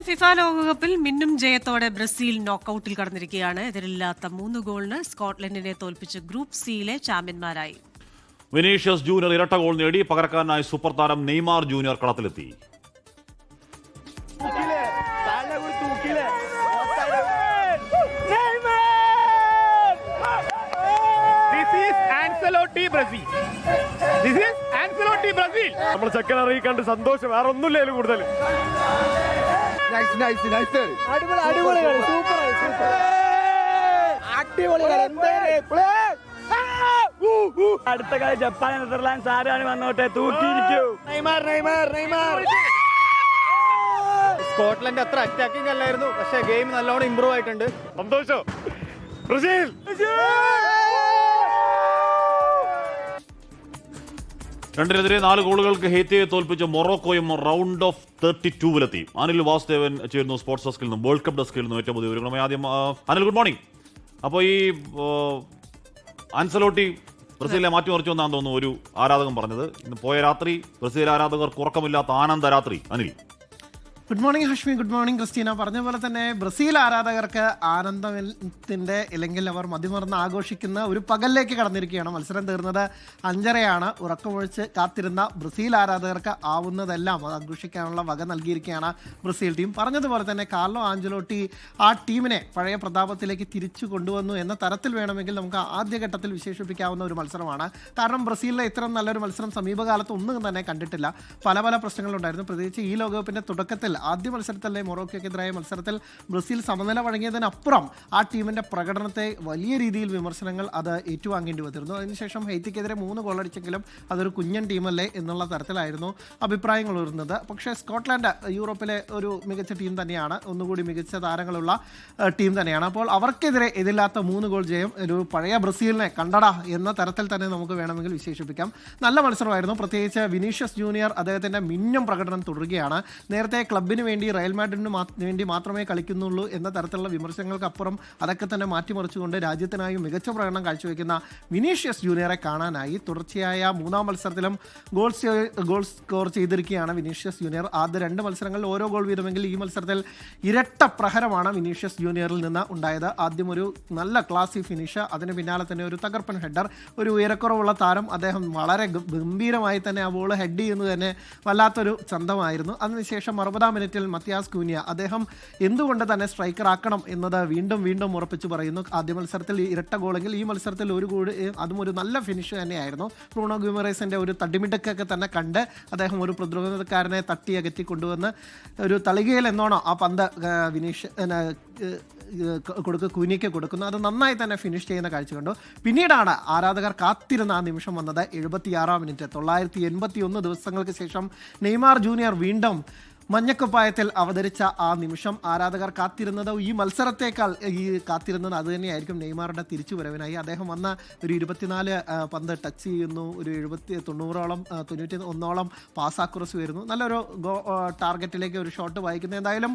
FIFA ലോകകപ്പിൽ മിന്നും ജയത്തോടെ ബ്രസീൽ നോക്കൌട്ടിൽ കടന്നിരിക്കുകയാണ്. എതിരില്ലാത്ത 3 ഗോളിന് സ്കോട്ട്ലൻഡിനെ തോൽപ്പിച്ച് ഗ്രൂപ്പ് സിയിലെ ചാമ്പ്യന്മാരായി. വിനീഷ്യസ് ജൂനിയർ ഇരട്ട ഗോൾ നേടി. പകരക്കാരനായി സൂപ്പർ താരം നെയ്മാർ ജൂനിയർ കളത്തിലെത്തി. നമ്മൾ ചെക്കനറി കണ്ട് സന്തോഷം വേറെ ഒന്നുമില്ലേലും കൂടുതൽ. അടുത്ത കളി ജപ്പാൻ നെതർലാൻഡ്സ് ആരാണ് വന്നോട്ടെ തൂക്കിയിരിക്കൂ. സ്കോട്ട്ലൻഡ് അത്ര അറ്റാക്കിംഗ് അല്ലായിരുന്നു, പക്ഷേ ഗെയിം നല്ലോണം ഇമ്പ്രൂവ് ആയിട്ടുണ്ട്. സന്തോഷം. ബ്രസീൽ 2-നെതിരെ 4 ഗോളുകൾക്ക് ഹെയ്ത്തിയെ തോൽപ്പിച്ച മൊറോക്കോയും റൗണ്ട് ഓഫ് 32-ലെത്തി. അനിൽ വാസുദേവൻ ചേരുന്നു സ്പോർട്സ് ഡെസ്കിൽ നിന്നും, വേൾഡ് കപ്പ് ഡെസ്കിൽ നിന്നും ഏറ്റവും പുതിയ വിവരങ്ങളുമായി. ആദ്യം അനിൽ, ഗുഡ് മോർണിംഗ്. അപ്പോൾ ഈ ആൻസലോട്ടി ബ്രസീലിനെ മാറ്റിമറിച്ചു എന്നാണ് തോന്നുന്നു ഒരു ആരാധകൻ പറഞ്ഞത്. ഇന്ന് പോയ രാത്രി ബ്രസീൽ ആരാധകർക്ക് ഉറക്കമില്ലാത്ത ആനന്ദ രാത്രി. Anil, good morning Hashmi, good morning Christina. പറഞ്ഞ പോലെ തന്നെ ബ്രസീൽ ആരാധകർക്ക് ആനന്ദത്തിൻ്റെ അല്ലെങ്കിൽ അവർ മതിമറന്ന് ആഘോഷിക്കുന്ന ഒരു പകലിലേക്ക് കടന്നിരിക്കുകയാണ്. മത്സരം തീർന്നത് 5:30 ഉറക്കമൊഴിച്ച് കാത്തിരുന്ന ബ്രസീൽ ആരാധകർക്ക് ആവുന്നതെല്ലാം ആഘോഷിക്കാനുള്ള വക നൽകിയിരിക്കുകയാണ് ബ്രസീൽ ടീം. പറഞ്ഞതുപോലെ തന്നെ കാർലോ ആഞ്ചലോട്ടി ആ ടീമിനെ പഴയ പ്രതാപത്തിലേക്ക് തിരിച്ചു കൊണ്ടുവന്നു എന്ന തരത്തിൽ വേണമെങ്കിൽ നമുക്ക് ആദ്യഘട്ടത്തിൽ വിശേഷിപ്പിക്കാവുന്ന ഒരു മത്സരമാണ്. കാരണം ബ്രസീലിലെ ഇത്തരം നല്ലൊരു മത്സരം സമീപകാലത്ത് ഒന്നും തന്നെ കണ്ടിട്ടില്ല. പല പല പ്രശ്നങ്ങളുണ്ടായിരുന്നു. പ്രത്യേകിച്ച് ഈ ലോകകപ്പിൻ്റെ തുടക്കത്തിൽ ആദ്യ മത്സരത്തിലെ മൊറോക്കോയ്ക്കെതിരായ മത്സരത്തിൽ ബ്രസീൽ സമനില വഴങ്ങിയതിനപ്പുറം ആ ടീമിന്റെ പ്രകടനത്തെ വലിയ രീതിയിൽ വിമർശനങ്ങൾ അത് ഏറ്റുവാങ്ങേണ്ടി വന്നിരുന്നു. അതിനുശേഷം ഹെയ്ത്തിക്കെതിരെ 3 ഗോളടിച്ചെങ്കിലും അതൊരു കുഞ്ഞൻ ടീമല്ലേ എന്നുള്ള തരത്തിലായിരുന്നു അഭിപ്രായങ്ങൾ ഉയർന്നത്. പക്ഷേ സ്കോട്ട്ലൻഡ് യൂറോപ്പിലെ ഒരു മികച്ച ടീം തന്നെയാണ്, ഒന്നുകൂടി മികച്ച താരങ്ങളുള്ള ടീം തന്നെയാണ്. അപ്പോൾ അവർക്കെതിരെ എതിരില്ലാത്ത 3 ഗോൾ ജയം ഒരു പഴയ ബ്രസീലിനെ കണ്ടടാ എന്ന തരത്തിൽ തന്നെ നമുക്ക് വേണമെങ്കിൽ വിശേഷിപ്പിക്കാം. നല്ല മത്സരമായിരുന്നു. പ്രത്യേകിച്ച് വിനീഷ്യസ് ജൂനിയർ അദ്ദേഹത്തിൻ്റെ മിന്നും പ്രകടനം തുടരുകയാണ്. നേരത്തെ ക്ലബിന് വേണ്ടി റയൽ മാഡ്രിഡിന് വേണ്ടി മാത്രമേ കളിക്കുന്നുള്ളൂ എന്ന തരത്തിലുള്ള വിമർശനങ്ങൾക്കപ്പുറം അതൊക്കെ തന്നെ മാറ്റിമറിച്ചുകൊണ്ട് രാജ്യത്തിനായി മികച്ച പ്രകടനം കാഴ്ചവെക്കുന്ന വിനീഷ്യസ് ജൂനിയറെ കാണാനായി തുടർച്ചയായ 3-ാം മത്സരത്തിലും ഗോൾ സ്കോർ ചെയ്തിരിക്കുകയാണ് വിനീഷ്യസ് ജൂനിയർ. ആദ്യ 2 മത്സരങ്ങളിൽ ഓരോ ഗോൾ വീതമെങ്കിൽ ഈ മത്സരത്തിൽ ഇരട്ട പ്രഹരമാണ് വിനീഷ്യസ് ജൂനിയറിൽ നിന്ന് ഉണ്ടായത്. ആദ്യം ഒരു നല്ല ക്ലാസി ഫിനിഷ്, അതിന് പിന്നാലെ തന്നെ ഒരു തകർപ്പൻ ഹെഡർ. ഒരു ഉയരക്കുറവുള്ള താരം, അദ്ദേഹം വളരെ ഗംഭീരമായി തന്നെ ആ ബോൾ ഹെഡ് ചെയ്യുന്നത് തന്നെ വല്ലാത്തൊരു ചന്തമായിരുന്നു. അതിനുശേഷം 60-ാം മിനിറ്റിൽ മത്തിയാസ് കൂനിയ, അദ്ദേഹം എന്തുകൊണ്ട് തന്നെ സ്ട്രൈക്കർ ആക്കണം എന്നത് വീണ്ടും വീണ്ടും ഉറപ്പിച്ച് പറയുന്നു. ആദ്യ മത്സരത്തിൽ ഇരട്ട ഗോളെങ്കിൽ ഈ മത്സരത്തിൽ ഒരു ഗോൾ, അതും ഒരു നല്ല ഫിനിഷ് തന്നെയായിരുന്നു. ബ്രൂണോ ഗുമറേസിൻ്റെ ഒരു തടിമിടുക്കൊക്കെ തന്നെ കണ്ട് അദ്ദേഹം ഒരു പ്രതിരോധക്കാരനെ തട്ടി അകറ്റി കൊണ്ടുവന്ന് ഒരു തളികയിൽ എന്നോണം ആ പന്ത് കൂനിക്ക് കൊടുക്കുന്നു. അത് നന്നായി തന്നെ ഫിനിഷ് ചെയ്യുന്ന കാഴ്ച കണ്ടു. പിന്നീടാണ് ആരാധകർ കാത്തിരുന്ന ആ നിമിഷം വന്നത്. 76-ാം മിനിറ്റ്, 981 ദിവസങ്ങൾക്ക് ശേഷം നെയ്മാർ ജൂനിയർ വീണ്ടും മഞ്ഞക്കുപ്പായത്തിൽ അവതരിച്ച ആ നിമിഷം ആരാധകർ കാത്തിരുന്നത്, ഈ മത്സരത്തേക്കാൾ കാത്തിരുന്നത് അത് തന്നെയായിരിക്കും നെയ്മാറുടെ തിരിച്ചുവരവിനായി. അദ്ദേഹം വന്ന ഒരു 24 പന്ത് ടച്ച് ചെയ്യുന്നു, ഒരു 91ഓളം പാസ് ആക്യുറസി വരുന്നു, നല്ലൊരു ടാർഗറ്റിലേക്ക് ഒരു ഷോട്ട് വായിക്കുന്നു. എന്തായാലും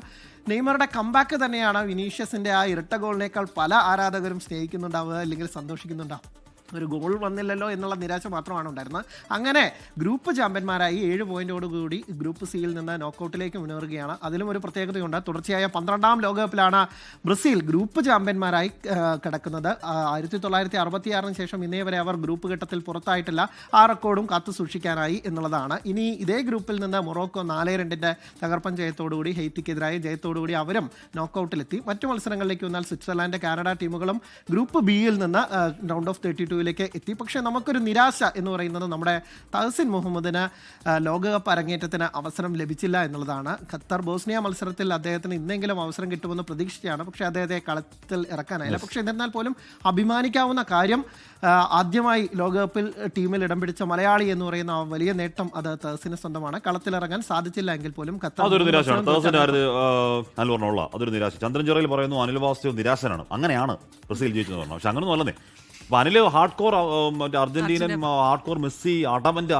നെയ്മറുടെ കംബാക്ക് തന്നെയാണ് വിനീഷ്യസിൻ്റെ ആ ഇരട്ട ഗോളിനേക്കാൾ പല ആരാധകരും സ്നേഹിക്കുന്നുണ്ടാവുക അല്ലെങ്കിൽ സന്തോഷിക്കുന്നുണ്ടാവും. ഒരു ഗോൾ വന്നില്ലല്ലോ എന്നുള്ള നിരാശ മാത്രമാണ് ഉണ്ടായിരുന്നത്. അങ്ങനെ ഗ്രൂപ്പ് ചാമ്പ്യന്മാരായി 7 പോയിന്റോടുകൂടി ഗ്രൂപ്പ് സിയിൽ നിന്ന് നോക്കൌട്ടിലേക്ക് മുന്നേറുകയാണ്. അതിലും ഒരു പ്രത്യേകതയുണ്ട്. തുടർച്ചയായ 12-ാം ലോകകപ്പിലാണ് ബ്രസീൽ ഗ്രൂപ്പ് ചാമ്പ്യന്മാരായി കിടക്കുന്നത്. 1966 ശേഷം ഇന്നേ വരെ അവർ ഗ്രൂപ്പ് ഘട്ടത്തിൽ പുറത്തായിട്ടില്ല. ആ റെക്കോർഡും കാത്തു സൂക്ഷിക്കാനായി എന്നുള്ളതാണ്. ഇനി ഇതേ ഗ്രൂപ്പിൽ നിന്ന് മൊറോക്കോ 4-2 തകർപ്പൻ ജയത്തോടുകൂടി, ഹെയ്ത്തിക്കെതിരായ ജയത്തോടുകൂടി അവരും നോക്കൌട്ടിലെത്തി. മറ്റു മത്സരങ്ങളിലേക്ക് വന്നാൽ സ്വിറ്റ്സർലാൻഡ്, കാനഡ ടീമുകളും ഗ്രൂപ്പ് ബിയിൽ നിന്ന് റൗണ്ട് ഓഫ് 32 എത്തി. പക്ഷേ നമുക്കൊരു നിരാശ എന്ന് പറയുന്നത് നമ്മുടെ തഹസിൻ മുഹമ്മദിന് ലോകകപ്പ് അരങ്ങേറ്റത്തിന് അവസരം ലഭിച്ചില്ല എന്നുള്ളതാണ്. ഖത്തർ ബോസ്നിയ മത്സരത്തിൽ അദ്ദേഹത്തിന് ഇന്നെങ്കിലും അവസരം കിട്ടുമെന്ന് പ്രതീക്ഷിച്ചാണ്. പക്ഷേ അദ്ദേഹത്തെ കളത്തിൽ ഇറക്കാനായില്ല. പക്ഷേ എന്നിരുന്നാൽ പോലും അഭിമാനിക്കാവുന്ന കാര്യം, ആദ്യമായി ലോകകപ്പിൽ ടീമിൽ ഇടം പിടിച്ച മലയാളി എന്ന് പറയുന്ന വലിയ നേട്ടം അത് തഹസിന് സ്വന്തമാണ്. കളത്തിലിറങ്ങാൻ സാധിച്ചില്ല എങ്കിൽ പോലും അതൊരു നിരാശയാണ്. അതൊരു നിരാശ. ചന്ദ്രൻ ചെറിയിൽ പറയുന്നു അനിൽ വാസുദേവ് നിരാശനാണ്. അങ്ങനെയാണ് ബ്രസീൽ ജയിച്ചെന്ന് പറഞ്ഞു. പക്ഷെ അങ്ങനൊന്നും അല്ലെന്നേ. അപ്പൊ അനിൽ ഹാർഡ് കോർ മറ്റേ അർജന്റീനൻ ഹാർഡ് കോർ മെസ്സി അടവന്റ്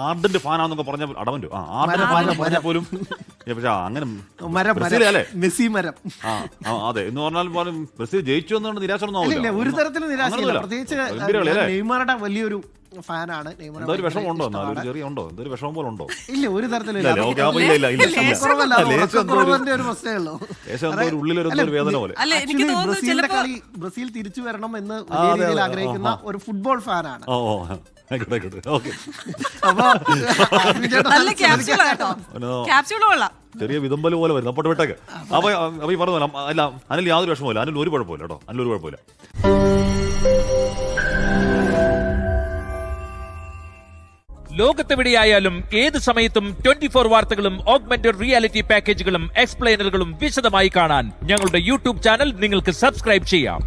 ആർഡന്റ് ഫാനാന്നൊക്കെ പറഞ്ഞ പോലും പക്ഷെ അങ്ങനെ അല്ലേ മെസ്സി മരം അതെ എന്ന് പറഞ്ഞാൽ പോലും ബ്രസീൽ ജയിച്ചു എന്നാണ് നിരാശ ഒന്നും ഒരു തരത്തിലും നിരാശയില്ല. പ്രത്യേകിച്ച് നെയ്മറുടെ വലിയൊരു ഫാനാണ്. എന്തോ ഒരു വിഷമമുണ്ടോ? എന്നാലും ചെറിയ ഉണ്ടോ? എന്തൊരു വിഷമം പോലെ ഉണ്ടോ? ഇല്ല, ഒരു തരത്തിലും ഇല്ല, ഓക്കേ, അപ്പൊ ഇല്ല, ഇല്ല, ഇല്ല, ഇല്ല. ഉറക്കക്കുറവിന്റെ ഒരു പ്രശ്നമേ ഉള്ളൂ. ലേശം എന്തോ ഒരു ഉള്ളിലൊരു എന്തോ ഒരു വേദന പോലെ. അല്ല, എനിക്ക് Actually, തോന്നുന്നു ബ്രസീലിന്റെ ചിലപ്പോ കളി ബ്രസീൽ തിരിച്ചു വരണം എന്ന് വലിയ രീതിയിൽ ആഗ്രഹിക്കുന്ന ഒരു ഫുട്ബോൾ ഫാനാണ്. ഓ ആയിക്കോട്ടെ, ആയിക്കോട്ടെ, ഓക്കെ. അപ്പൊ ഹാഷ്മി ചേട്ടൻ നല്ല ക്യാപ്സ്യൂൾ കേട്ടോ, ക്യാപ്സ്യൂൾ കൊള്ളാം. ചെറിയ വിതമ്പല് പോലെ വരുന്നു. അപ്പോട്ട് വിട്ടേക്ക്. അപ്പൊ ഈ പറഞ്ഞു അല്ല, അനിൽ യാതൊരു വിഷമമില്ല. അനിൽ ഒരു കുഴപ്പമില്ല കേട്ടോ, അനിൽ ഒരു കുഴപ്പമില്ല. ലോകത്തെവിടെയായാലും ഏത് സമയത്തും 24 വാർത്തകളും ഓഗ്മെന്റഡ് റിയാലിറ്റി പാക്കേജുകളും എക്സ്പ്ലെയിനറുകളും വിശദമായി കാണാൻ ഞങ്ങളുടെ യൂട്യൂബ് ചാനൽ നിങ്ങൾക്ക് സബ്സ്ക്രൈബ് ചെയ്യാം.